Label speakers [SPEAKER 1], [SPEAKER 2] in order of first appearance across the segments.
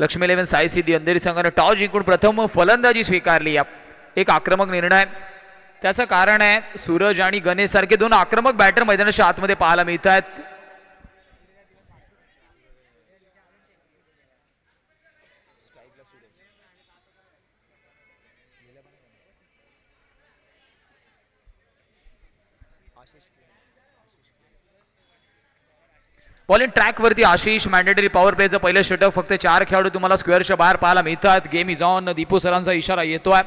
[SPEAKER 1] लक्ष्मी 11 साई सिद्धी अंधेरी संघाने टॉस जिंकून प्रथम फलंदाजी स्वीकारली. एक आक्रमक निर्णय. त्याचं कारण आहे सूरज आणि गणेश सारखे दोन आक्रमक बॅटर मैदानाच्या आतमध्ये पाहायला मिळत आहेत. बॉलिंग ट्रॅक वरती आशिष. मॅन्डेटरी पॉवर प्लेचं पहिलं षटक. फक्त 4 खेळाडू तुम्हाला स्क्वेअरच्या बाहेर पाहायला मिळतात. Game is on. दीपू सरांचा इशारा येतोय.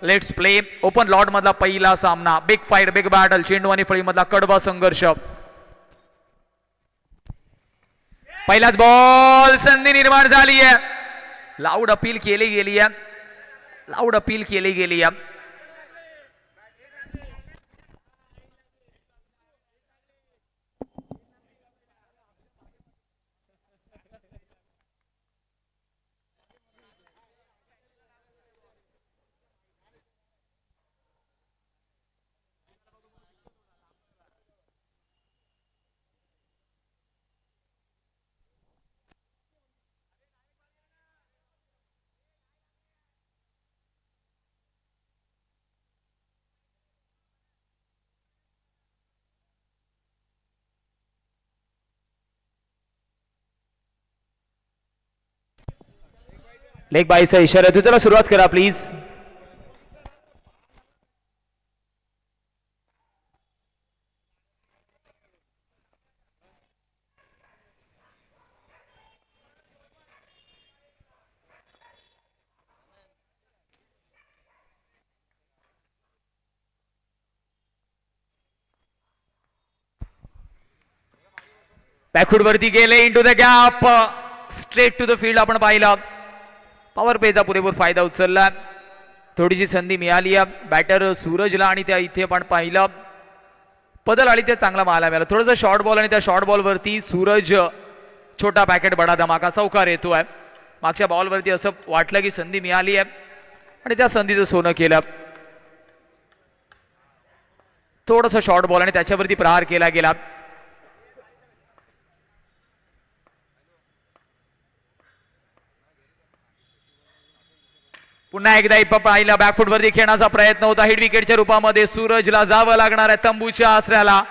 [SPEAKER 1] Let's play. ओपन लॉट मधला पहिला सामना. Big fight, big battle. चेंडू आणि फळी मधला कडवा संघर्ष. पहिलाच बॉल. संधी निर्माण झाली आहे. लाऊड अपील केली गेली आहे. लाऊड अपील केली गेली आहे. लेग बाईचा इशारा आहे. चला सुरुवात करा प्लीज. बॅकफूट वरती गेले. Into the gap. Straight to the field आपण पाहिलं. पॉवर प्लेचा पुरेपूर फायदा उचलला. थोडीशी संधी मिळाली आहे बॅटर सूरजला आणि त्या इथे पण पाहिलं बदल आली ते चांगला माला मिळाला. थोडंसं शॉर्ट बॉल आणि त्या शॉर्ट बॉलवरती सूरज छोटा पॅकेट बडा धमाका चौकार येतोय. मागच्या बॉलवरती असं वाटलं की संधी मिळाली आहे आणि त्या संधीचं सोनं केलं. थोडंसं शॉर्ट बॉल आणि त्याच्यावरती प्रहार केला गेला. पुन्हा एकदा इप्पा पाहिला. बॅकफूट वरती खेळण्याचा प्रयत्न होता. हिट विकेटच्या रूपामध्ये सूरजला जावं लागणार आहे तंबूच्या आसऱ्याला.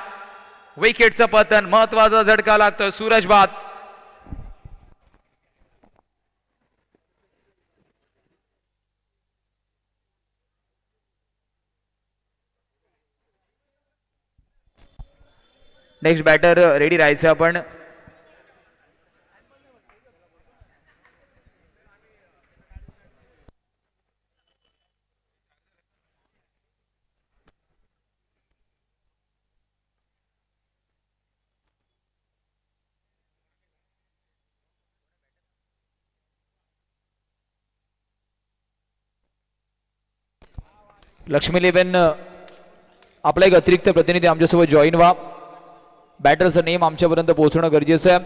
[SPEAKER 1] विकेटचं पतन. महत्वाचा झटका लागतोय. सूरज बाद. नेक्स्ट बॅटर रेडी राहायचं आपण. लक्ष्मी 11 आपला एक अतिरिक्त प्रतिनिधी आमच्यासोबत जॉईन व्हा. बॅटरचं नेम आमच्यापर्यंत पोहोचणं गरजेचं आहे.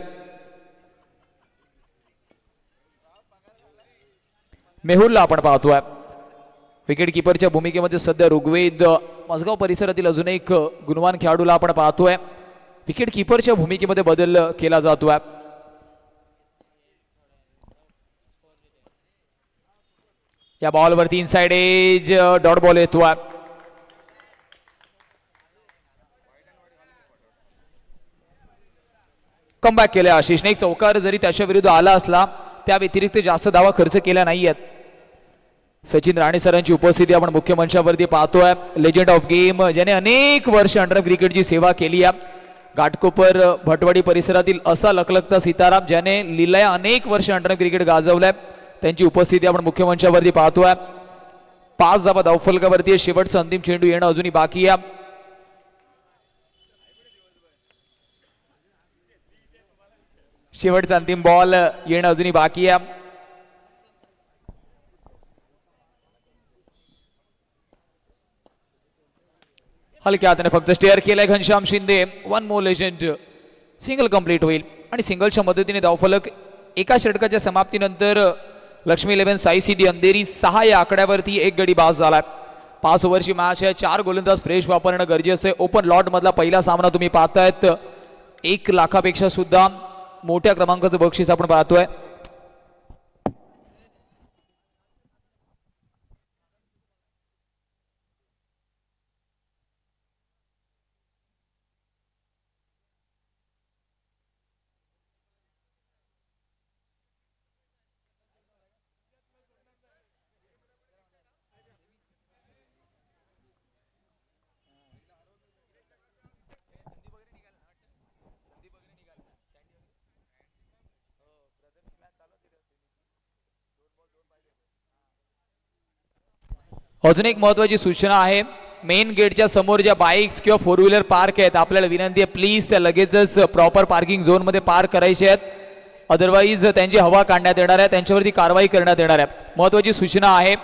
[SPEAKER 1] मेहुलला आपण पाहतोय. विकेट किपरच्या भूमिकेमध्ये सध्या ऋग्वेद. मसगाव परिसरातील अजून एक गुणवान खेळाडूला आपण पाहतोय. विकेट किपरच्या भूमिकेमध्ये बदल केला जातोय. या बॉलवरती इनसाइड एज डॉट बॉल येतोय. कमबॅक केलं आशिषने. एक चौकार जरी त्याच्या विरुद्ध आला असला त्या व्यतिरिक्त जास्त धावा खर्च केल्या नाहीयेत. सचिन राणे सरांची उपस्थिती आपण मुख्य मंचावरती पाहतोय. लेजंड ऑफ गेम ज्याने अनेक वर्ष अंडर क्रिकेटची सेवा केली आहे. घाटकोपर भटवाडी परिसरातील असा लखलखता सिताराम ज्याने लीला अनेक वर्ष अंडर क्रिकेट गाजवलंय. त्यांची उपस्थिती आपण मुख्य मंचावरती पाहतोय. 5 धावा धावफलकावरती. शेवटचा अंतिम चेंडू येणं अजूनही बाकी आहे. शेवटचा अंतिम बॉल येणं अजूनही बाकी आहे. हलक्या हाताने फक्त स्टेअर केलाय घनश्याम शिंदे. 1 मोर लेजंड. सिंगल कंप्लीट होईल आणि सिंगलच्या मदतीने धावफलक एका षटकाच्या समाप्तीनंतर लक्ष्मी 11 साई सिद्धी अंधेरी 6 या आकड्यावरती 1 गडी बाद झालाय. 5 ओव्हरची मॅच आहे. 4 गोलंदाज फ्रेश वापरणं गरजेचं आहे. ओपन लॉट मधला पहिला सामना तुम्ही पाहतायत. 1 लाखापेक्षा सुद्धा मोठ्या क्रमांकाचं बक्षीस आपण पाहतोय. अजून एक महत्वाची सूचना आहे, मेन गेटच्या समोर ज्या बाईक्स किंवा फोर व्हीलर पार्क आहेत आपल्याला विनंती आहे प्लीज त्या लगेचच प्रॉपर पार्किंग झोन मध्ये पार्क करायचे आहेत, अदरवाईज त्यांची हवा काढण्यात येणार आहे, त्यांच्यावरती कारवाई करण्यात येणार आहे. महत्वाची सूचना आहे,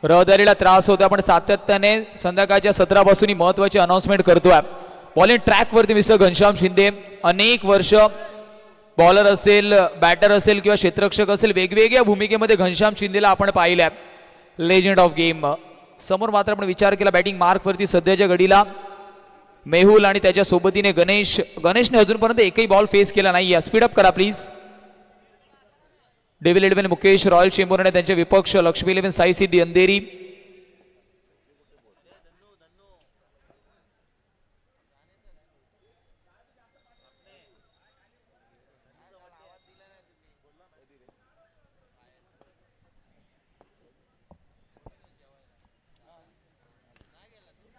[SPEAKER 1] रहदारीला त्रास होतो, आपण सातत्याने संध्याकाळच्या 17 पासून ही महत्वाची अनाउन्समेंट करतोय. बॉलिंग ट्रॅकवरती मिस्टर घनश्याम शिंदे अनेक वर्ष बॉलर असेल, बॅटर असेल किंवा क्षेत्ररक्षक असेल, वेगवेगळ्या भूमिकेमध्ये घनश्याम शिंदेला आपण पाहिलंय. Legend of game. समोर मात्र आपण विचार केला बॅटिंग मार्कवरती सध्याच्या घडीला मेहुल आणि त्याच्या सोबतीने गणेशने अजूनपर्यंत एकही बॉल फेस केला नाही. स्पीडअप करा please. Devil 11 Mukesh, royal Chembur आणि त्यांचे विपक्ष लक्ष्मी 11 साई सिद्धी अंधेरी.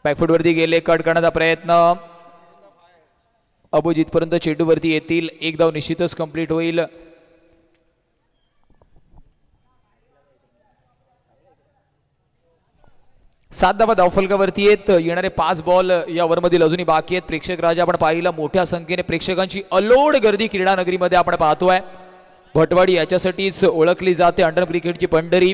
[SPEAKER 1] बॅकफुटवरती गेले, कट करण्याचा प्रयत्न, अभिजित पर्यंत चेंडूवरती येतील, एक धाव निश्चितच कंप्लीट होईल. सात धावा धावफलकावरती येणारे 5 बॉल या ओव्हरमधील अजूनही बाकी आहेत. प्रेक्षक राजा आपण पाहिलं, मोठ्या संख्येने प्रेक्षकांची अलोड गर्दी क्रीडा नगरीमध्ये आपण पाहतोय. भटवाडी याच्यासाठीच ओळखली जाते अंडर क्रिकेटची पंढरी.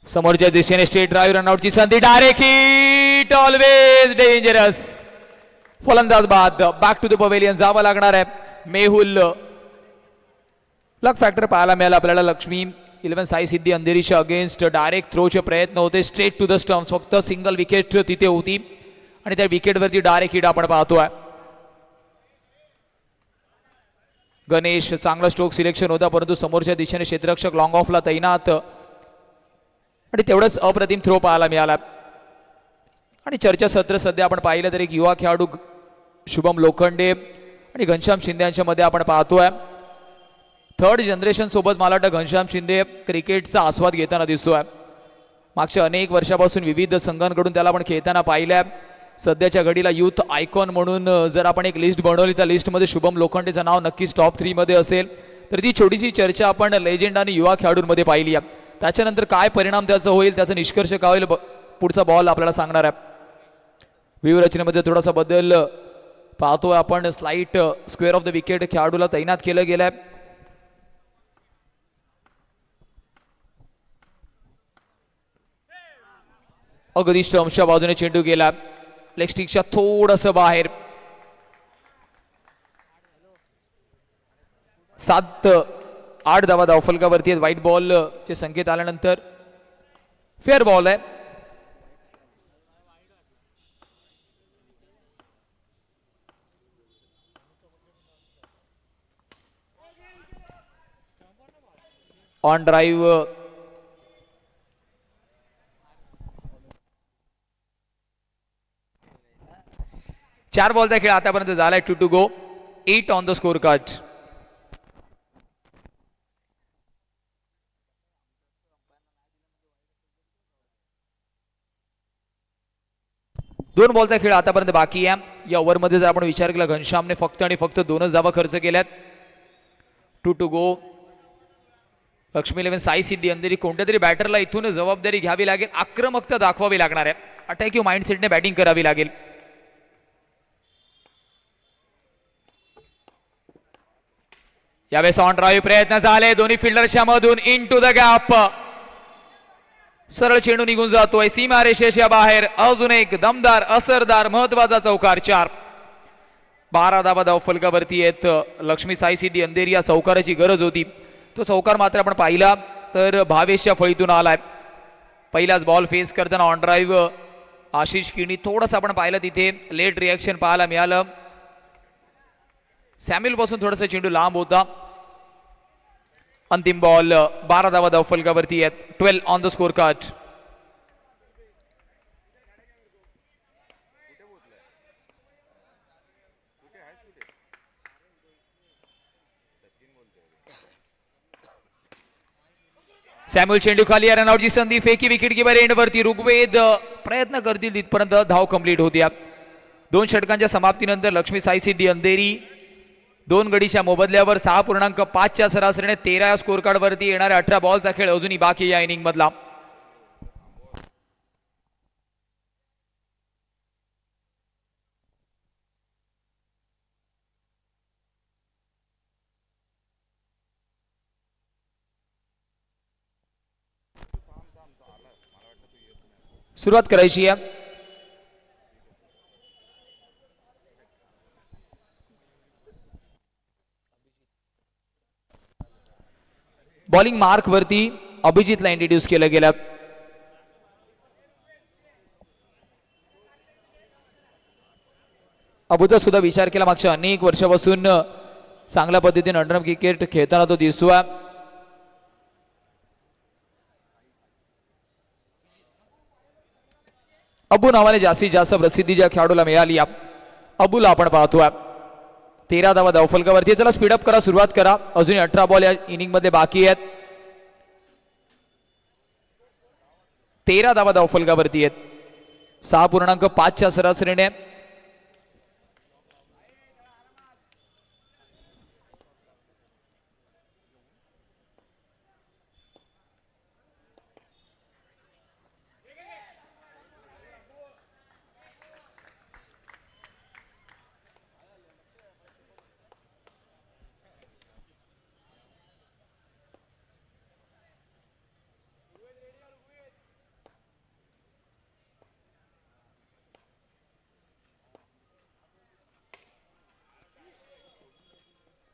[SPEAKER 1] समोरच्या दिशेने स्ट्रेट ड्राईव्ह रनआउटची संधी, डायरेक्ट हिट, ऑलवेज डेंजरस. फलंदाज बाद, बॅक टू द पवेलियन जावं लागणार आहे. मेहुल लक फॅक्टर पाहायला मिळाला आपल्याला. लक्ष्मी 11 साई सिद्धी अंधेरीच्या अगेन्स्ट डायरेक्ट थ्रोचे प्रयत्न होते, स्ट्रेट टू द स्टम्प्स. फक्त सिंगल विकेट तिथे होती आणि त्या विकेटवरती डायरेक्ट हिट आपण पाहतोय. गणेश चांगला स्ट्रोक सिलेक्शन होता, परंतु समोरच्या दिशेने क्षेत्ररक्षक लॉंग ऑफला तैनात आणि तेवढंच अप्रतिम थ्रो पाहायला मिळाला. आणि चर्चा सत्र सध्या आपण पाहिलं तर एक युवा खेळाडू शुभम लोखंडे आणि घनश्याम शिंदे यांच्या मध्ये आपण पाहतोय. थर्ड जनरेशन सोबत मला वाटतं घनश्याम शिंदे क्रिकेटचा आस्वाद घेताना दिसतोय. मागच्या अनेक वर्षापासून विविध संघांकडून त्याला आपण खेळताना पाहिलंय. सध्याच्या घडीला युथ आयकॉन म्हणून जर आपण एक लिस्ट बनवली त्या लिस्टमध्ये शुभम लोखंडेचं नाव नक्कीच टॉप 3 मध्ये असेल. तर ती छोटीशी चर्चा आपण लेजेंड आणि युवा खेळाडूंमध्ये पाहिली आहे. त्याच्यानंतर काय परिणाम त्याचा होईल, त्याचा निष्कर्ष काय होईल, पुढचा बॉल आपल्याला सांगणार आहे. व्यूहरचनेमध्ये थोडासा बदल पाहतोय आपण. Slight square of the wicket खेळाडूला तैनात केलं गेलंय. अगदी स्टम्पच्या बाजूने चेंडू गेला, लेग स्टिकच्या थोडस बाहेर. 7-8 धावा धावफलकावरती आहेत. व्हाईट बॉल चे संकेत आल्यानंतर फेअर बॉल आहे. ऑन ड्राईव्ह चार बॉलचा खेळ आतापर्यंत झालाय. 2 to go, 8 on the score card. दोन बॉलचा खेळ आतापर्यंत बाकी आहे. या ओव्हरमध्ये जर आपण विचार केला घनश्यामने फक्त आणि फक्त 2च धावा खर्च केल्यात. 2 to go. लक्ष्मी 11 साई सिद्धी अंधेरी. कोणत्या तरी बॅटरला इथून जबाबदारी घ्यावी लागेल, आक्रमकता दाखवावी लागणार आहे, अटॅकिव्ह माइंडसेटने बॅटिंग करावी लागेल. यावेळेस ऑन ड्राईव्ह प्रयत्न झाले दोन्ही फिल्डरच्या मधून, इन टू द गॅप. सरळ चेंडू निघून जातोय सीमा रेषेच्या बाहेर. अजून एक दमदार असरदार महत्वाचा चौकार. 4 12 धावा धावफलकावरती आहेत. लक्ष्मी साई सिद्धी अंधेरी या चौकाराची गरज होती. तो चौकार मात्र आपण पाहिला तर भावेशच्या फळीतून आलाय. पहिलाच बॉल फेस करताना ऑन ड्राईव्ह आशिष किणी. थोडंसं आपण पाहिलं तिथे लेट रिॲक्शन पाहायला मिळालं. सॅम्युअल पासून थोडासा चेंडू लांब होता. अंतिम बॉल 12 धावा धावफलकावरती आहेत. 12 on the score card. Samuel चेंडू खाली, रनआउटची संधी, फेकी विकेट किपर एंड वरती. ऋग्वेद प्रयत्न करतील तिथपर्यंत धाव कंप्लीट होती. 2 षटकांच्या समाप्तीनंतर लक्ष्मी साई सिद्धी अंधेरी 2 गडीच्या मोबदल्यावर 6.5च्या सरासरीने 13 या स्कोर कार्ड वरती. येणाऱ्या 18 बॉलचा खेळ अजूनही बाकी या इनिंग मधला. सुरुवात करायची आहे. बॉलिंग मार्क वरती अभिजितला इंट्रोड्यूस केलं गेलं. अबूचा सुद्धा विचार केला, मागच्या अनेक वर्षापासून चांगल्या पद्धतीने अंडरआर्म क्रिकेट खेळताना तो दिसतोय. अबू नावाने जास्तीत जास्त प्रसिद्धी ज्या खेळाडूला मिळाली अबूला आपण पाहतोय. 13 धावा धावफलकावरती. चला स्पीडअप करा, सुरुवात करा. अजूनही 18 बॉल या इनिंग मध्ये बाकी आहेत. 13 धावा धावफलकावरती आहेत. 6.5च्या सरासरीने.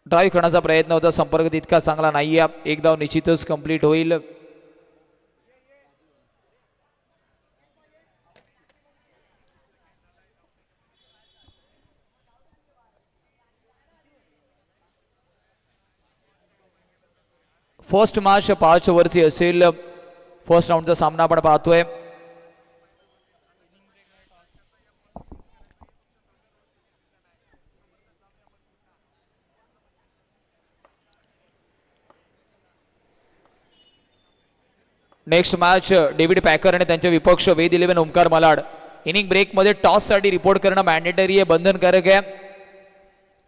[SPEAKER 1] ड्राईव्ह करण्याचा प्रयत्न होता, संपर्क तितका चांगला नाहीये. एक धाव निश्चितच कंप्लीट होईल. फर्स्ट मॅच 5 ओव्हरची असेल. फर्स्ट राऊंडचा सामना आपण पाहतोय. नेक्स्ट मॅच डेव्हिड पॅकर आणि त्यांचे विपक्ष वेद 11 ओमकार मलाड. इनिंग ब्रेक मध्ये टॉस साठी रिपोर्ट करणं मॅन्डेटरी आहे, बंधनकारक आहे.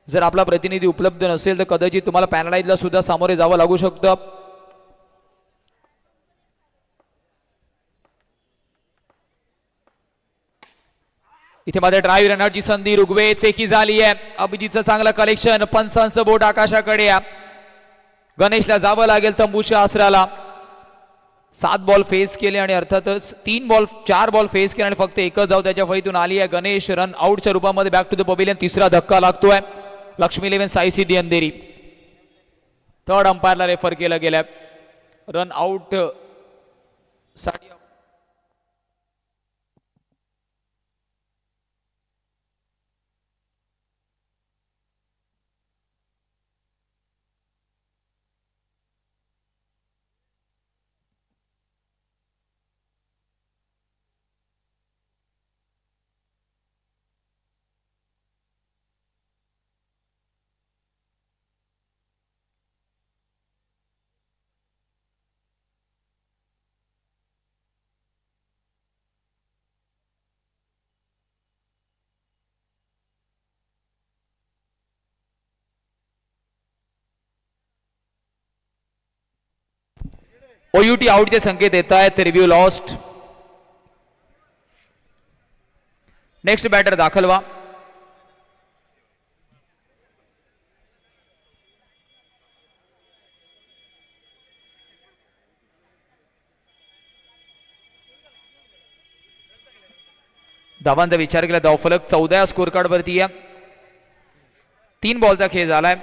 [SPEAKER 1] जर आपला प्रतिनिधी उपलब्ध नसेल तर कदाचित तुम्हाला पॅनलाइजला सुद्धा सामोरे जावं लागू शकतं. इथे मध्ये ड्राईव्ह रनआउटची संधी. ऋग्वेद फेकी झाली आहे. अभिजितचं चांगलं कलेक्शन. पंचांचं बोट आकाशाकडे आहे. गणेशला जावं लागेल तंबूच्या आसराला. 7 बॉल फेस केले आणि अर्थातच 4 बॉल फेस केले आणि फक्त एकच धाव त्याच्या फळीतून आली आहे. गणेश रन आउटच्या रूपामध्ये बॅक टू द पवेलियन. तिसरा धक्का लागतोय. लक्ष्मी 11 साई सिद्धी अंधेरी. थर्ड अंपायरला रेफर केलं गेलं. रन आउट साठी ओयूटी आउटचे संकेत येत आहेत. Review lost. नेक्स्ट बॅटर दाखल व्हा. धावांचा विचार केला धावफलक 14 स्कोर कार्ड वरती आहे. 3 बॉलचा खेळ झालाय.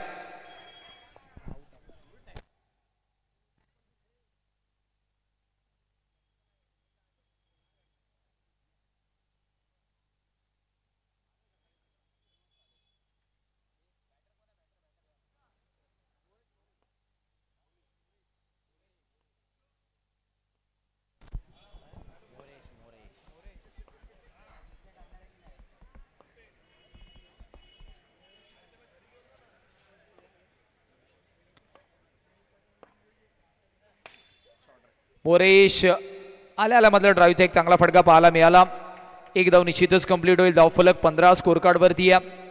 [SPEAKER 1] मोरेश आल्या मधला ड्राईव्हचा एक चांगला फटका पाहायला मिळाला. एक धाव निश्चितच कंप्लीट होईल. धावफलक 15 स्कोर कार्ड वरती आहे.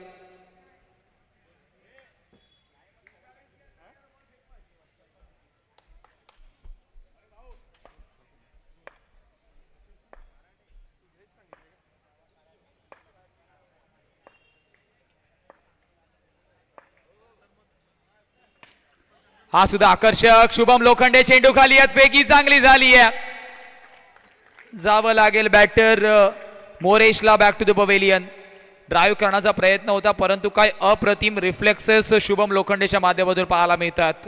[SPEAKER 1] हा सुद्धा आकर्षक शुभम लोखंडे चेंडू खाली आहेत. फेकी चांगली झाली आहे. जावं लागेल बॅटर मोरेशला back to the pavilion. Drive करण्याचा प्रयत्न होता परंतु काय अप्रतिम रिफ्लेक्सेस शुभम लोखंडेच्या माध्यमातून पाहायला मिळतात.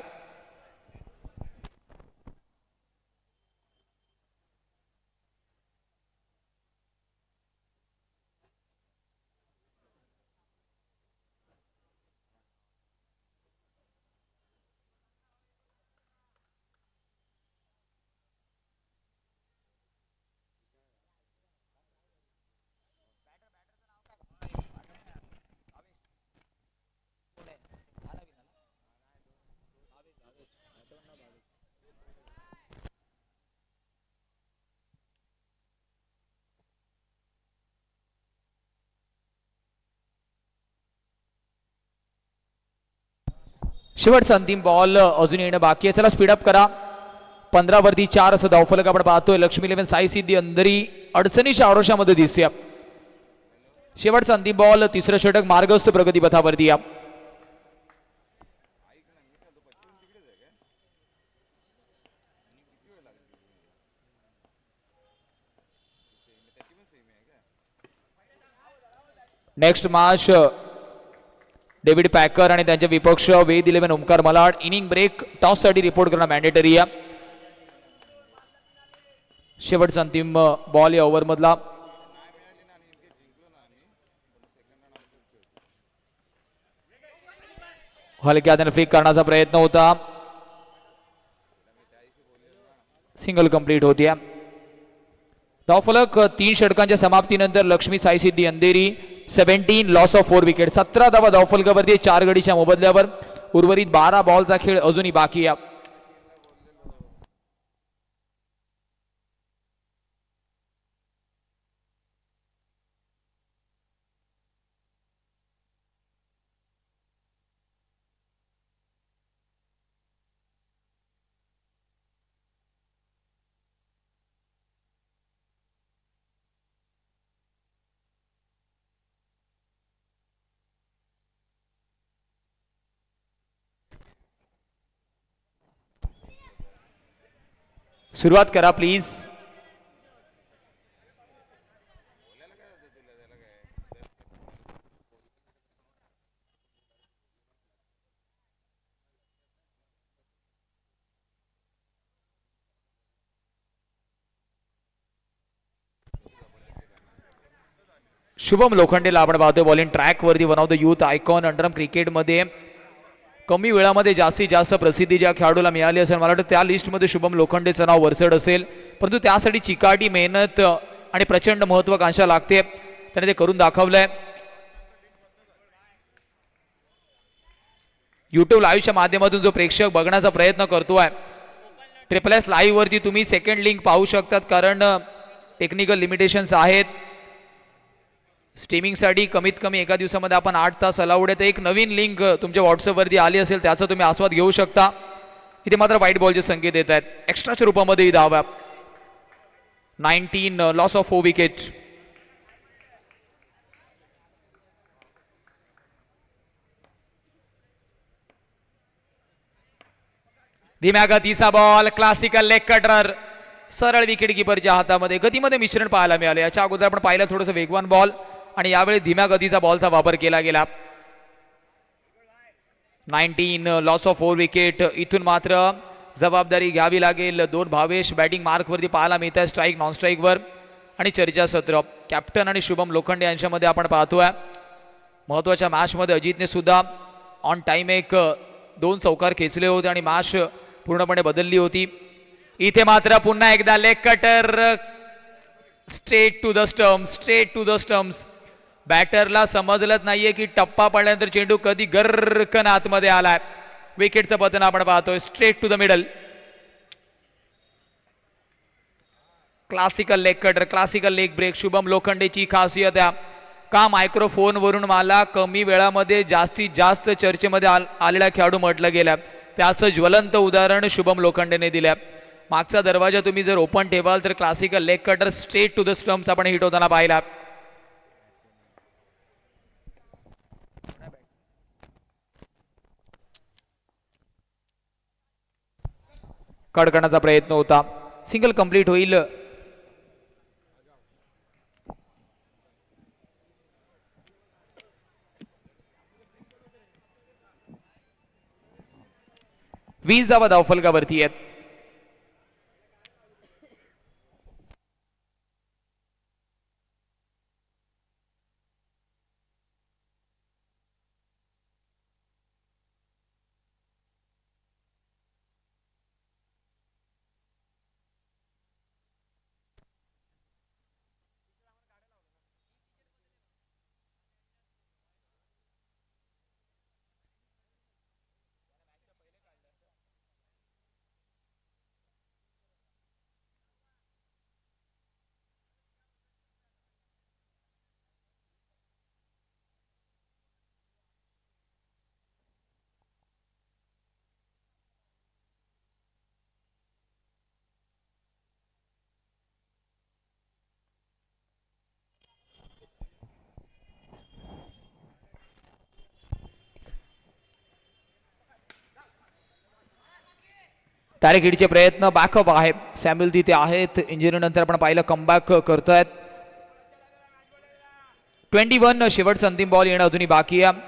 [SPEAKER 1] शेवटचा अंतिम बॉल अजून येणं बाकी आहे. चला स्पीडअप करा. 15 वरती 4 असं धावफलक आपण पाहतोय. लक्ष्मी 11 साई सिद्धी अंधरी अडचणीच्या आरोशामध्ये दिसते. शेवटचा अंतिम बॉल तिसरं षटक मार्गस्थ प्रगती पथावरती. नेक्स्ट मॅच डेव्हिड पॅकर आणि त्यांचे विपक्ष Ved 11 Omkar Malad. Inning break toss साठी रिपोर्ट करणं मॅन्डेटरी आहे. शेवटचा अंतिम बॉल या ओव्हर मधला. हलक्या हाताने फेक करण्याचा प्रयत्न होता. सिंगल कंप्लीट होती. धावफलक 3 षटकांच्या समाप्तीनंतर लक्ष्मी साई सिद्धी अंधेरी 17 लॉस ऑफ 4 विकेट. 17 धावा धावफलकावरती 4 गडीच्या मोबदल्यावर. उर्वरित 12 बॉलचा खेळ अजूनही बाकी आहे. सुरुवात करा प्लीज. शुभम लोखंडेला आपण पाहतोय बॉलिंग ट्रॅक वरती. One of the youth icon underarm क्रिकेटमध्ये कमी वेळामध्ये जास्तीत जास्त प्रसिद्धी ज्या खेळाडूला मिळाली असेल मला वाटतं त्या लिस्टमध्ये शुभम लोखंडेचं नाव वरचढ असेल. परंतु त्यासाठी चिकाटी मेहनत आणि प्रचंड महत्वाकांक्षा लागते. त्याने ते करून दाखवलंय. युट्यूब लाईव्हच्या माध्यमातून जो प्रेक्षक बघण्याचा प्रयत्न करतोय SSS लाईव्ह वरती तुम्ही सेकंड लिंक पाहू शकतात कारण टेक्निकल लिमिटेशन्स आहेत. स्ट्रीमिंगसाठी कमीत कमी एका दिवसामध्ये आपण 8 तास अलाउड आहे. तर एक नवीन लिंक तुमच्या व्हॉट्सअपवरती आली असेल त्याचा तुम्ही आस्वाद घेऊ शकता. इथे मात्र व्हाईट बॉलचे संकेत येत आहेत. एक्स्ट्राच्या रूपामध्ये ही धाव. 19 लॉस ऑफ 4 विकेट. धीम्या गतीचा बॉल. Classical leg cutter. सरळ विकेट किपरच्या हातामध्ये. गतीमध्ये मिश्रण पाहायला मिळाले. याच्या अगोदर आपण पाहिलं थोडंसं वेगवान बॉल आणि यावेळी धीम्या गतीचा बॉलचा वापर केला गेला. 19 लॉस ऑफ 4 विकेट. इथून मात्र जबाबदारी घ्यावी लागेल. 2 भावेश बॅटिंग मार्क वरती पाहायला मिळत आहे. स्ट्राईक नॉन स्ट्राईक वर आणि चर्चासत्र. कॅप्टन आणि शुभम लोखंडे यांच्यामध्ये आपण पाहतोय. महत्वाच्या मॅच मध्ये अजितने सुद्धा ऑन टाइम एक 2 चौकार खेचले होते आणि मॅच पूर्णपणे बदलली होती. इथे मात्र पुन्हा एकदा leg cutter. Straight to the stumps. Straight to the stumps. बॅटरला समजलंच नाहीये की टप्पा पडल्यानंतर चेंडू कधी गर्रकन आतमध्ये आलाय. विकेटचं पतन आपण पाहतोय. Straight to the middle. Classical leg cutter, classical leg break. Shubham लोखंडेची खासियत आहे का मायक्रोफोन वरून मला कमी वेळामध्ये जास्तीत जास्त चर्चेमध्ये आलेला खेळाडू म्हटलं गेलं. त्याचं ज्वलंत उदाहरण शुभम लोखंडेने दिलं. मागचा दरवाजा तुम्ही जर ओपन ठेवाल तर classical leg cutter straight to the stumps आपण हिट होताना पाहिला. कट करण्याचा प्रयत्न होता, सिंगल कंप्लीट होईल. वीस धावा धावफलकावरती आहेत. डायरेक्ट हिटचे प्रयत्न, बॅकअप आहे. सॅम्युअल तिथे आहेत, इंजुरी नंतर आपण पाहिलं कमबॅक करतायत. 21 शेवटचा अंतिम बॉल येणं अजूनही बाकी आहे.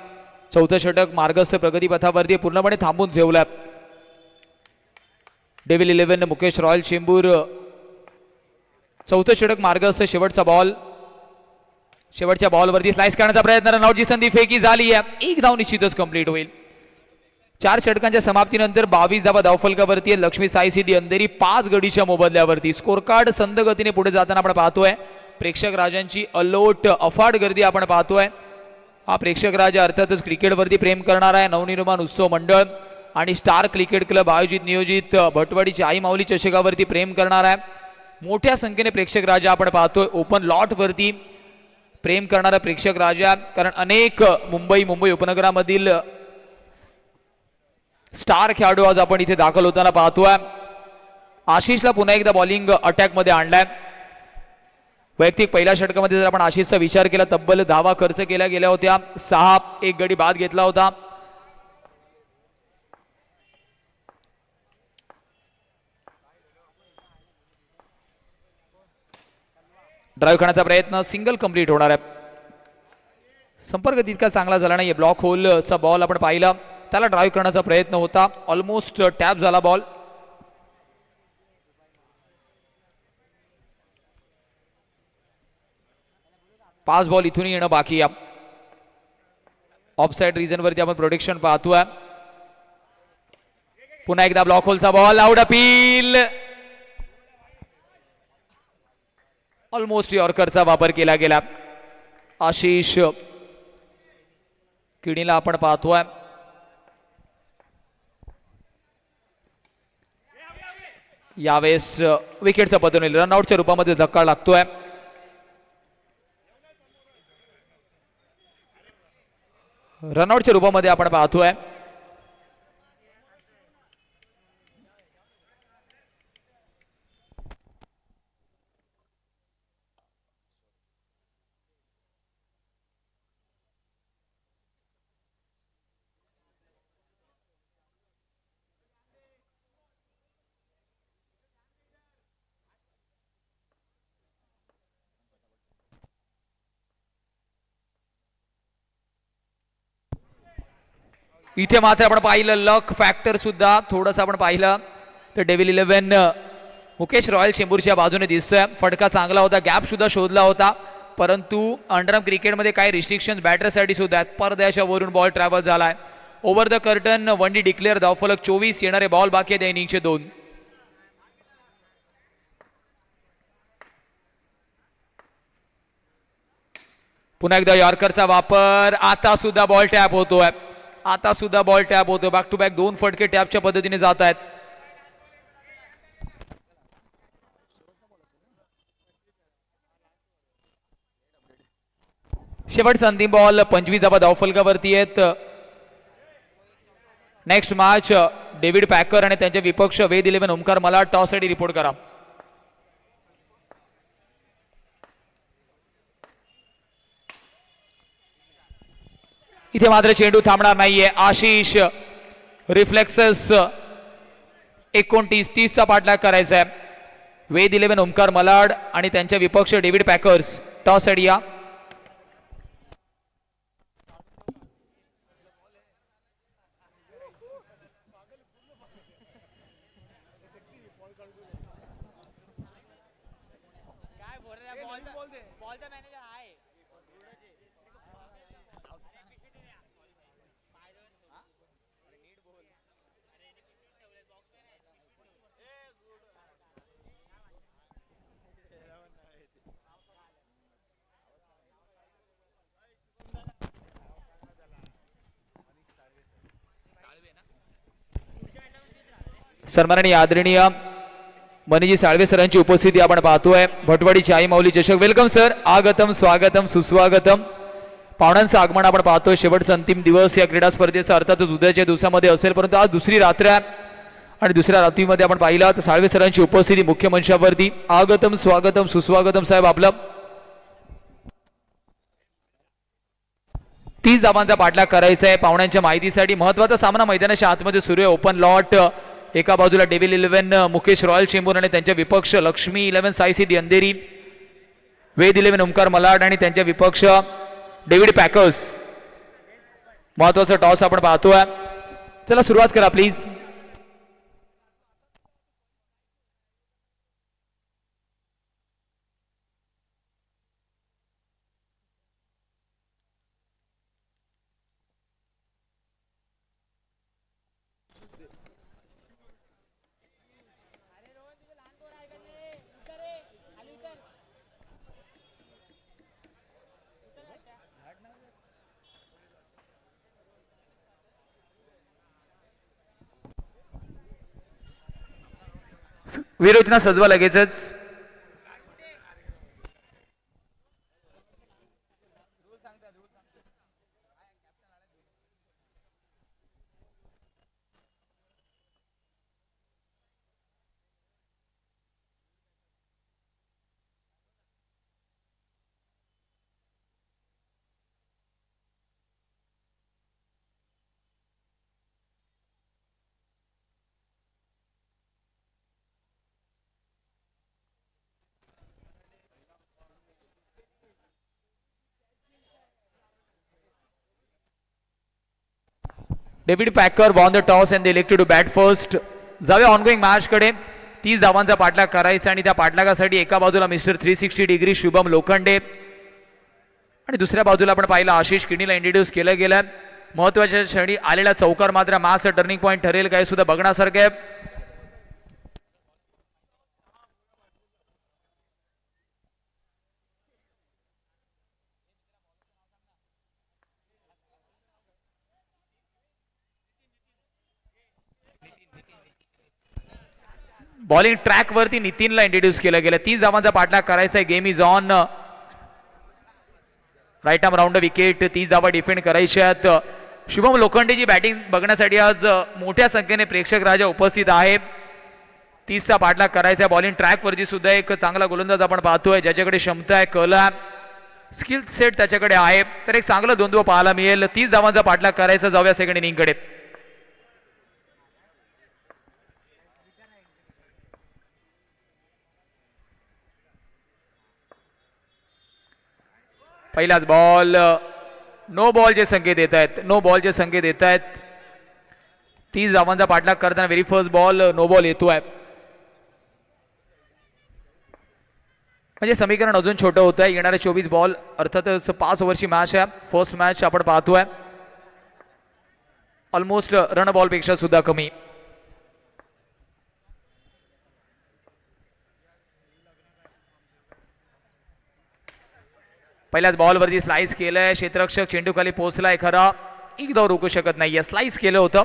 [SPEAKER 1] चौथं षटक मार्गस्थ प्रगतीपथावरती पूर्णपणे थांबून ठेवलं. Devil 11 Mukesh royal Chembur. चौथं षटक मार्गस्थ, शेवटचा बॉल. शेवटच्या बॉलवरती स्लाइस करण्याचा प्रयत्न, रनआउटची संधी फेकी झाली आहे. एक धाव निश्चितच कंप्लीट होईल. 4 षटकांच्या समाप्तीनंतर 22 धावा धावफलकावरती. लक्ष्मी साई सिद्धी अंधेरी 5 गडीच्या मोबदल्यावरती. स्कोर कार्ड संद गतीने पुढे जाताना आपण पाहतोय. प्रेक्षक राजांची अलोट अफाट गर्दी आपण पाहतोय. हा प्रेक्षक राजा अर्थातच क्रिकेटवरती प्रेम करणार आहे. नवनिर्माण उत्सव मंडळ आणि स्टार क्रिकेट क्लब आयोजित नियोजित भटवाडीची आई माऊली चषकावरती प्रेम करणार आहे. मोठ्या संख्येने प्रेक्षक राजा आपण पाहतोय. ओपन लॉट वरती प्रेम करणारा प्रेक्षक राजा, कारण अनेक मुंबई उपनगरामधील स्टार खेळाडू आज आपण इथे दाखल होताना पाहतोय. आशिषला पुन्हा एकदा बॉलिंग अटॅक मध्ये आणलाय. वैयक्तिक पहिल्या षटकामध्ये जर आपण आशिषचा विचार केला, तब्बल धावा खर्च केल्या गेल्या होत्या. 6, एक गडी बाद घेतला होता. ड्राईव्ह करण्याचा प्रयत्न, सिंगल कंप्लीट होणार आहे. संपर्क तितका चांगला झाला नाही. ब्लॉक होलचा बॉल आपण पाहिला, त्याला ड्राईव्ह करण्याचा प्रयत्न होता. ऑलमोस्ट टॅप झाला बॉल. पाच बॉल इथून येणं बाकी आहे. ऑफसाइड रिजन वरती आपण प्रोटेक्शन पाहतोय. पुन्हा एकदा ब्लॉक होलचा बॉल, आउट अपील. ऑलमोस्ट यॉर्करचा वापर केला गेला. आशिष किडीला आपण पाहतोय. यावेळेस विकेटचा पतन होईल. रनआउटच्या रूपामध्ये धक्का लागतोय. रनआउटच्या रूपामध्ये आपण पाहतोय. इथे मात्र आपण पाहिलं लक फॅक्टर सुद्धा थोडंसं आपण पाहिलं तर डेव्हिल 11 मुकेश रॉयल चेंबूरच्या बाजूने दिसतोय. फटका चांगला होता, गॅप सुद्धा शोधला होता, परंतु अंडरआर्म क्रिकेटमध्ये काही रिस्ट्रिक्शन बॅटरसाठी सुद्धा आहेत. परदेशा वरून बॉल ट्रॅव्हल झालाय. ओव्हर द कर्टन, वनडी डिक्लेअर, धावफलक 24. येणारे बॉल बाकी आहेत इनिंगचे 2. पुन्हा एकदा यॉर्करचा वापर. आता सुद्धा बॉल टॅप होतोय. आता सुद्धा बॉल टॅप होतो. बॅक टू बॅक 2 फटके टॅपच्या पद्धतीने जात आहेत. शेवटचा अंतिम बॉल 25 धावा धावफलकावरती आहेत. नेक्स्ट मॅच डेव्हिड पॅकर आणि त्यांचे विपक्ष वेद 11 ओमकार मला टॉस साठी रिपोर्ट करा. इथे मात्र चेंडू थांबणार नाहीये. आशिष रिफ्लेक्सेस 29-30चा पाठलाग करायचा आहे. वेद 11 ओमकार मलाड आणि त्यांच्या विपक्ष डेव्हिड पॅकर्स टॉस साठी या. सन्माननीय आदरणीय मनीजी साळवे सरांची उपस्थिती आपण पाहतोय. भटवाडीची आई माऊली चषक. Welcome sir. आगतम स्वागतम सुस्वागतम. पाहुण्यांचं आगमन आपण पाहतोय. शेवटचा अंतिम दिवस या क्रीडा स्पर्धेचा अर्थातच उद्याच्या दिवसामध्ये असेल, परंतु आज दुसरी रात्र आहे आणि दुसऱ्या रात्रीमध्ये आपण पाहिला तर साळवे सरांची उपस्थिती मुख्य मंचावरती. आगतम स्वागतम सुस्वागतम साहेब. आपलं 30 धावांचा पाठलाग करायचा आहे. पाहुण्यांच्या माहितीसाठी महत्वाचा सामना मैदानाच्या आतमध्ये सुरू आहे. Open lot. एका बाजूला डेव्हिल 11 मुकेश रॉयल चेंबूर आणि त्यांच्या विपक्ष लक्ष्मी 11 साईसिद्धी अंधेरी. वेद 11 ओमकार मलाड आणि त्यांच्या विपक्ष डेव्हिड पॅकर्स. महत्वाचा टॉस आपण पाहतोय. चला सुरुवात करा प्लीज. विरोचना सजवा लगेचच. David Packer won the toss and they elected to bat first. जाऊया ऑनगोईंग मॅच कडे. 30 धावांचा पाठलाग करायचा आणि त्या पाठलागासाठी एका बाजूला मिस्टर 360 डिग्री शुभम लोखंडे आणि दुसऱ्या बाजूला आपण पाहिलं आशिष किनीला इंट्रोड्यूस केलं गेलं. महत्वाच्या क्षणी आलेला चौकार मात्र मॅचचा टर्निंग पॉईंट ठरेल काय सुद्धा बघण्यासारखं आहे. बॉलिंग ट्रॅक वरती नितीनला इंट्रोड्यूस केलं गेलं. 30 धावांचा पाठलाग करायचा आहे. Game is on. Right arm round wicket. 30 धावा डिफेंड करायच्यात. शुभम लोखंडेची बॅटिंग बघण्यासाठी आज मोठ्या संख्येने प्रेक्षक राजा उपस्थित आहे. 30चा पाठलाग करायचा आहे. बॉलिंग ट्रॅक वरती सुद्धा एक चांगला गोलंदाज आपण पाहतोय ज्याच्याकडे क्षमता आहे, कल आहे, स्किल सेट त्याच्याकडे आहे, तर एक चांगला द्वंद्व पाहायला मिळेल. 30 धावांचा पाठलाग करायचा. जाऊया सेकंड इनिंगकडे. पहिलाच बॉल. नो बॉलचे संकेत येत आहेत. नो बॉलचे संकेत येत आहेत. 30 धावांचा पाठलाग करताना very first ball no ball येतोय. म्हणजे समीकरण अजून छोटं होत आहे. येणारे 24 बॉल अर्थातच 5 ओव्हरची मॅच आहे. फर्स्ट मॅच आपण पाहतोय. ऑलमोस्ट रन बॉल पेक्षा सुद्धा कमी. पहिल्याच बॉलवरती स्लाइस केलंय. क्षेत्ररक्षक चेंडू खाली पोहोचलाय खरा. एक धाव रोखू शकत नाहीये. स्लाइस केलं होतं.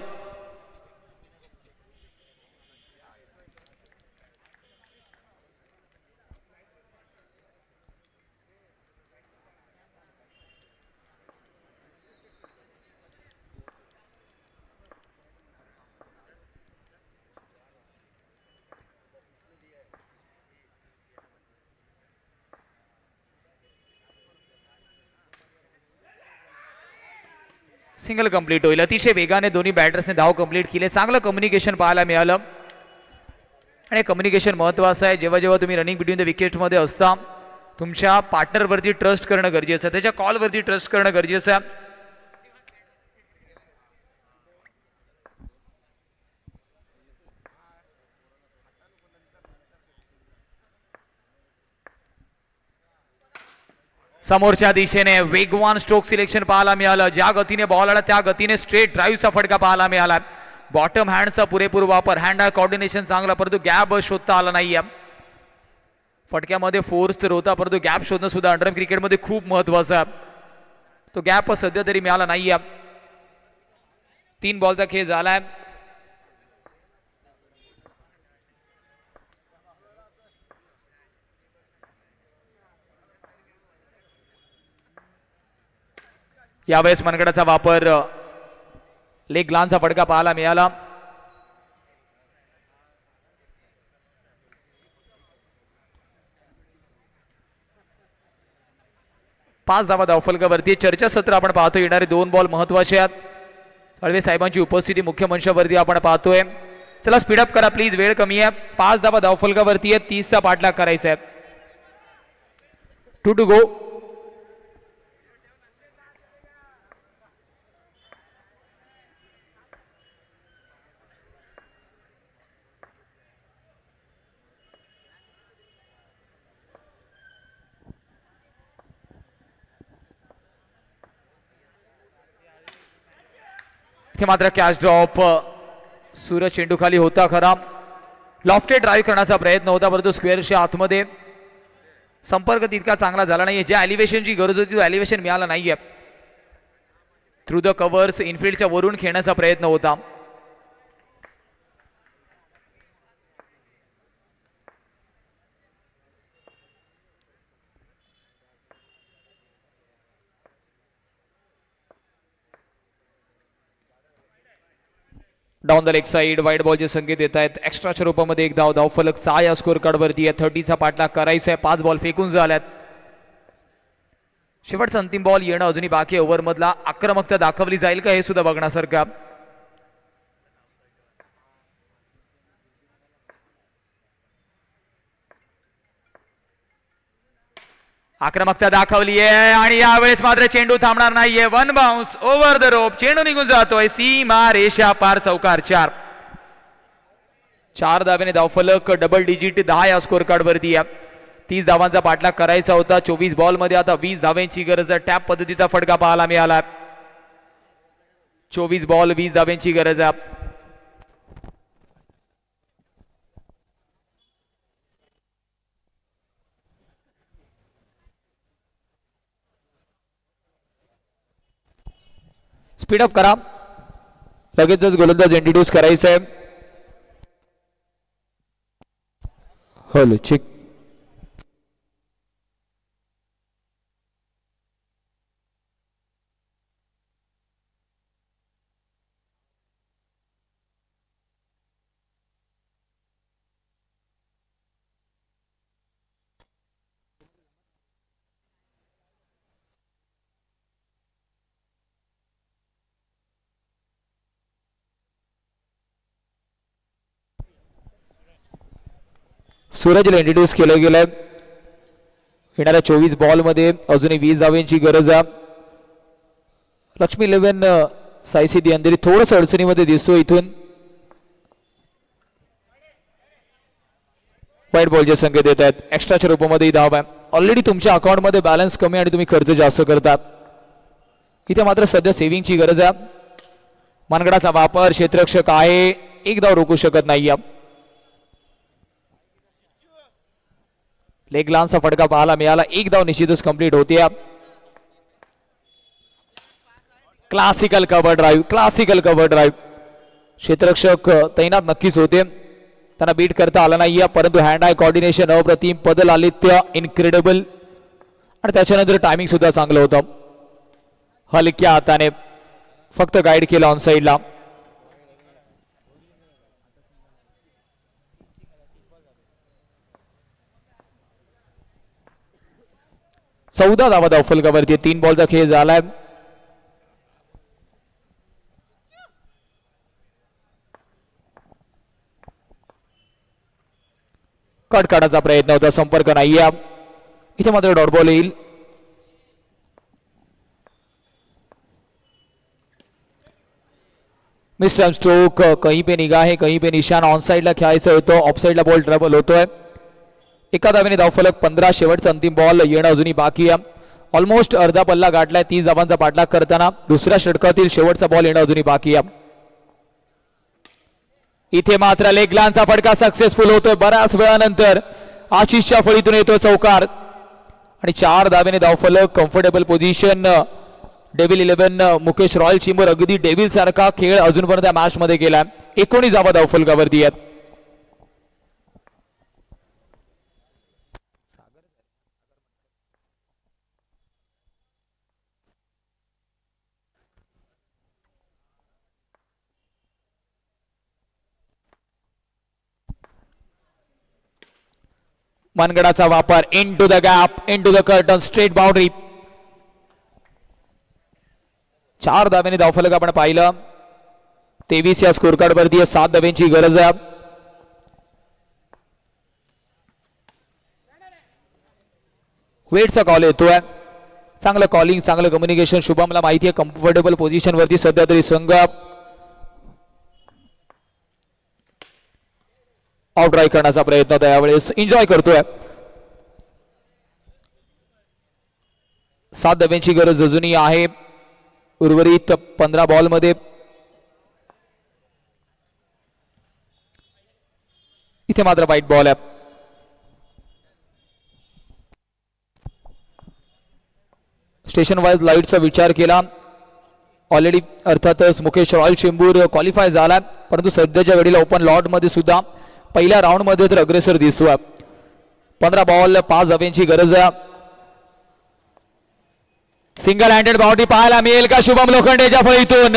[SPEAKER 1] सिंगल कंप्लीट होईल. अतिशय वेगाने दोन्ही बॅटर्सने धाव कंप्लीट केले. चांगलं कम्युनिकेशन पाहायला मिळालं आणि कम्युनिकेशन महत्त्वाचं आहे. जेव्हा जेव्हा तुम्ही रनिंग बिटवीन द विकेटमध्ये असता तुमच्या पार्टनरवरती ट्रस्ट करणं गरजेचं आहे, त्याच्या कॉलवरती ट्रस्ट करणं गरजेचं आहे. समोरच्या दिशेने वेगवान स्ट्रोक सिलेक्शन पाहायला मिळालं. ज्या गतीने बॉल आला त्या गतीने स्ट्रेट ड्राईव्हचा फटका पाहायला मिळाला. बॉटम हँडचा पुरेपूर वापर, हँड आय कॉर्डिनेशन चांगला, परंतु गॅप शोधता आला नाहीये. फटक्यामध्ये फोर्स तर होता परंतु गॅप शोधणं सुद्धा अंडरआर्म क्रिकेटमध्ये खूप महत्वाचं आहे. तो गॅप सध्या तरी मिळाला नाहीये. 3 बॉलचा खेळ झालाय. यावेळेस मनगडाचा वापर, लेग ग्लानचा फटका पाहायला मिळाला. पाच धावा धावफलकावरती. चर्चासत्र आपण पाहतो. येणारे 2 बॉल महत्वाचे आहेत. साळवे साहेबांची उपस्थिती मुख्य मंचावरती आपण पाहतोय. चला स्पीडअप करा प्लीज, वेळ कमी आहे. 5 धावा धावफलकावरती आहे. 30चा पाठलाग करायचा आहे. 2 टू गो. इथे मात्र कॅच ड्रॉप. सूरज चेंडू खाली होता खरा. लॉफ्टेड ड्राईव्ह करण्याचा प्रयत्न होता परंतु स्क्वेअरच्या आतमध्ये संपर्क तितका चांगला झाला नाहीये. ज्या एलिव्हेशनची गरज होती तो एलिव्हेशन मिळाला नाहीये. थ्रू द कव्हर्स इनफिल्डच्या वरून खेळण्याचा प्रयत्न होता. Down the leg side wide बॉलचे संकेत येत आहेत. एक्स्ट्राच्या रूपामध्ये एक धाव. धावफलक 6 या स्कोर कार्डवरती आहे. 30चा पाठलाग करायचा आहे. 5 बॉल फेकून झाल्यात. शेवटचा अंतिम बॉल येणं अजूनही बाकी. ओव्हर मधला आक्रमकता दाखवली जाईल का हे सुद्धा बघण्यासारखं. आक्रमकता दाखवली आहे आणि यावेळेस मात्र चेंडू थांबणार नाहीये. 1 बाउन्स ओव्हर द रोप. चेंडू निघून जातोय. सीमा रेषा पार. चौकार 4. 4 धावेने धावफलक डबल डिजिट 10 या स्कोर कार्ड वरती आहे. 30 धावांचा पाठलाग करायचा होता. 24 बॉल मध्ये आता 20 धाव्यांची गरज आहे. टॅप पद्धतीचा फटका पाहायला मिळाला. 24 बॉल 20 धाव्यांची गरज आहे. स्पीडअप करा. लगेचच गोलंदाज इंट्रोड्यूस करायचं आहे. Hello check. सूरजला इंट्रोड्यूस केलं गेलं. येणाऱ्या 24 बॉल मध्ये अजूनही 20 धावांची गरज आहे. लक्ष्मी 11 सायसिदी अंधेरी थोडस अडचणीमध्ये दिसतो. इथून वाईट बॉलचे संकेत येत आहेत. एक्स्ट्राच्या रूपामध्ये धाव आहे. ऑलरेडी तुमच्या अकाउंटमध्ये बॅलन्स कमी आणि तुम्ही खर्च जास्त करतात. इथे मात्र सध्या सेव्हिंगची गरज आहे. मनगडाचा वापर. क्षेत्ररक्षक आहे. एक धाव रोखू शकत नाही. लेग लांचा फटका पाहायला मिळाला. एक धाव निश्चितच कंप्लीट होते. Classical cover drive. Classical cover drive. क्षेत्ररक्षक तैनात नक्कीच होते. त्यांना बीट करता आलं नाही परंतु हँड आय कॉर्डिनेशन अप्रतिम. पदल आलित्य इनक्रेडिबल आणि त्याच्यानंतर टायमिंग सुद्धा चांगलं होतं. हलक्या हाताने फक्त गाईड केलं ऑन साईडला. चौदा धावा धावफलकावरती. 3 बॉलचा खेळ झालाय. कट काढायचा प्रयत्न होता, संपर्क नाहीये. इथे मात्र डॉट बॉल येईल. मिस्टर स्ट्रोक कहीं पे निगाह है कहीं पे निशाण. ऑन साइडला खेळायचं होतं, ऑफ साइडला बॉल ट्रबल होतोय. एका धावेने धावफलक 15. शेवटचा अंतिम बॉल येणं अजूनही बाकी आहे. ऑलमोस्ट अर्धा पल्ला गाठलाय 30 धावांचा पाठलाग करताना. दुसऱ्या षटकातील शेवटचा बॉल येणं अजूनही बाकी आहे. इथे मात्र लेगलांचा फटका सक्सेसफुल होतोय बऱ्याच वेळानंतर. आशिषच्या फळीतून येतोय चौकार आणि 4 धावेने धावफलक. Comfortable position. Devil 11 Mukesh royal chamber अगदी डेव्हिल सारखा खेळ अजूनपर्यंत मॅच मध्ये केलाय. 19 धावा धावफलकावरती आहेत. मनगडाचा वापर. Into the gap, into the curtain, straight boundary. 4 धावेने धावफलक आपण पाहिलं. 23 या स्कोर कार्ड वरती 7 धावेंची गरज आहे. वेटचा कॉल येतोय. चांगलं कॉलिंग, चांगलं कम्युनिकेशन. शुभमला माहिती आहे कम्फर्टेबल पोझिशन वरती सध्या तरी संघ. आउट ड्राईव्ह करण्याचा प्रयत्न होता यावेळेस. एन्जॉय करतोय. 7 धावेंची गरज अजूनही आहे उर्वरित 15 बॉल मध्ये. इथे मात्र वाईट बॉल आहे. स्टेशन वाईज लाईटचा विचार केला ऑलरेडी अर्थातच मुकेश रॉयल चेंबूर क्वालिफाय झाला, परंतु सध्याच्या घडीला ओपन लॉट मध्ये सुद्धा पहिल्या राऊंड मध्ये तर अग्रेसर दिसतोय. 15 बॉल 5 धावेंची गरज आहे. सिंगल हँडेड बाउंड्री पाहायला मिळेल का शुभम लोखंडेच्या फळीतून?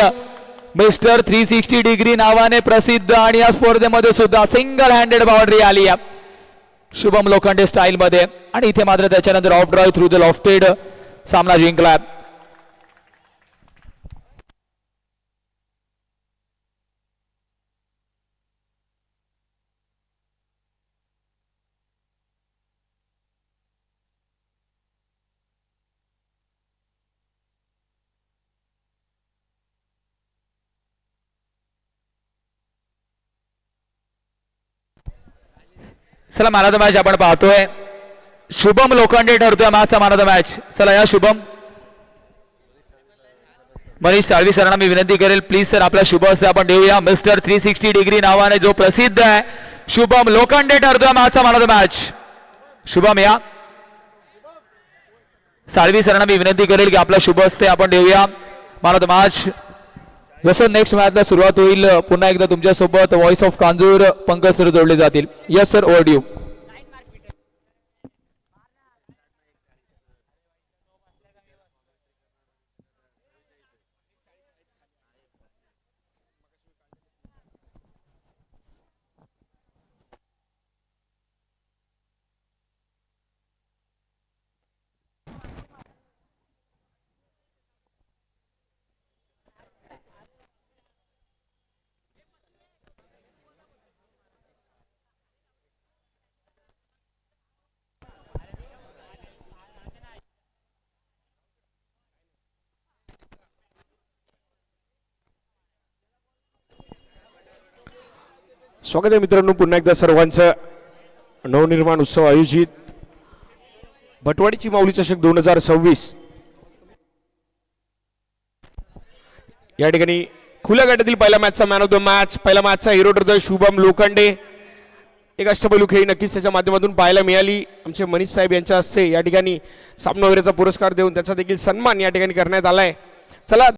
[SPEAKER 1] मिस्टर 360 डिग्री नावाने प्रसिद्ध आणि या स्पर्धेमध्ये सुद्धा सिंगल हँडेड बाउंड्री आली आहे शुभम लोखंडे स्टाईल मध्ये. आणि इथे मात्र त्याच्यानंतर off drive through the lofted सामना जिंकला. चला मॅन ऑफ द मॅच आपण पाहतोय. शुभम लोखंडे ठरतोय मॅचचा मॅन ऑफ द मॅच. चला या शुभम. मनीष साळवी सरांना मी विनंती करेल प्लीज सर आपला शुभ हस्ते आपण देऊया. मिस्टर 360 डिग्री नावाने जो प्रसिद्ध आहे शुभम लोखंडे ठरतोय मॅचचा man of the match. Shubham या. साळवी सरांना मी विनंती करेल की आपला शुभ हस्ते आपण देऊया मॅन ऑफ द मॅच. जसं नेक्स्ट मॅचला सुरुवात होईल पुन्हा एकदा तुमच्या सोबत voice of Kanjur Pankaj sir जोडले जातील. Yes sir over due.
[SPEAKER 2] स्वागत आहे मित्रांनो पुन्हा एकदा सर्वांचं नवनिर्माण उत्सव आयोजित भटवाडीची माऊली चषक 2026 या ठिकाणी खुल्या गटातील पहिल्या मॅचचा मॅन ऑफ द मॅच. पहिल्या मॅचचा हिरो ठरतोय शुभम लोखंडे. एक अष्टपैलू खेळी नक्कीच त्याच्या माध्यमातून पाहायला मिळाली. आमचे मनीष साहेब यांच्या हस्ते या ठिकाणी सामनावीराचा पुरस्कार देऊन त्याचा देखील सन्मान या ठिकाणी करण्यात आलाय. चला